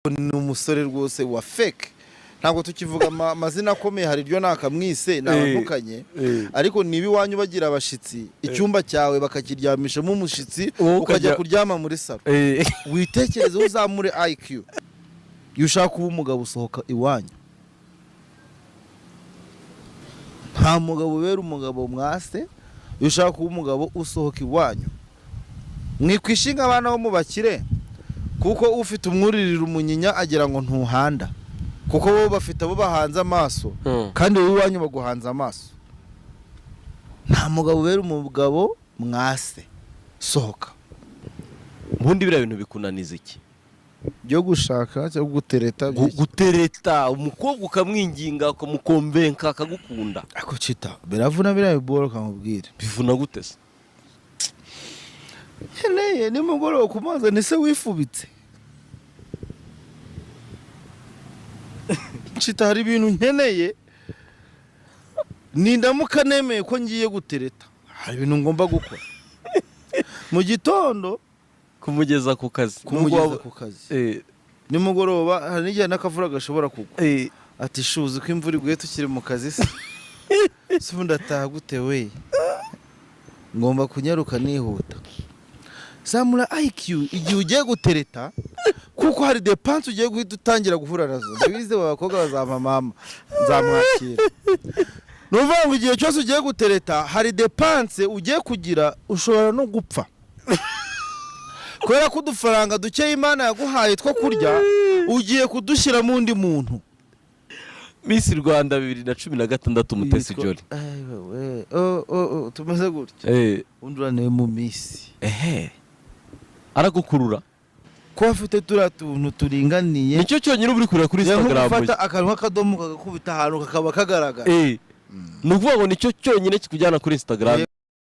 ni umusore rwose wa fake ntabwo tukivuga amazina akomeye hari ryo nakamwise nabandukanye ariko niba iwanyu bagira abashitsi icyumba cyawe bakakiryamishamo umushitsi ukajya kuryama muri salo witekereze uzamure IQ iyo ushaka kuba umugabo usohoka iwanyu nta mugabo ubera umugabo mwase iyo ushaka kuba umugabo usohoka iwanyu mwikwishinga abana bo mubakire kuko ufite umwuririra umunyinya agira ngo ntuhanda kuko bo bafite abo bahanze amaso kandi wowe iwanyu baguhanze amaso nta mugabo ubera umugabo mwase sohoka ubundi biriya bintu bikunaniza iki byo gushaka cyangwa gutereta umukobwa ukamwinginga ukamukombenka akagukunda ako cita biravuna biriya biboro kamubwire bivuna gute se nkeneye nimugoroba kumaza nise wifubitse cita hari ibintu nkeneye nindamuka nemeye ko ngiye gutereta hari ibintu ngomba gukora mu gitondo kumugeza ku kazi nimugoroba hari n'igihe n'akavura gashobora kugwa ati shuzi ko imvura iguye tukiri mu kazi se ubundi ataha gute we ngomba kunyaruka nihuta zamura IQ igihe ugiye gutereta kuko hari depanse ugiye guhita utangira guhura nazo ndabizi abakobwa bazampa mama nzamwakira nuvuga ngo igihe cyose ugiye gutereta hari depanse ugiye kugira ushobora no gupfa kubera ko udufaranga duke Imana yaguhaye two kurya ugiye kudushyira mu undi muntu. Miss Rwanda 2016 Mutesi Jolly tumaze gutya undurane mu Miss aragukurura ko afite tuntu turinganiye nicyo cyonyine uri kurira kuri Instagram ufata akantu k'akadomo kagakubita ahantu kakaba kagaragara nuvuga ngo nicyo cyonyine kikujyana kuri Instagram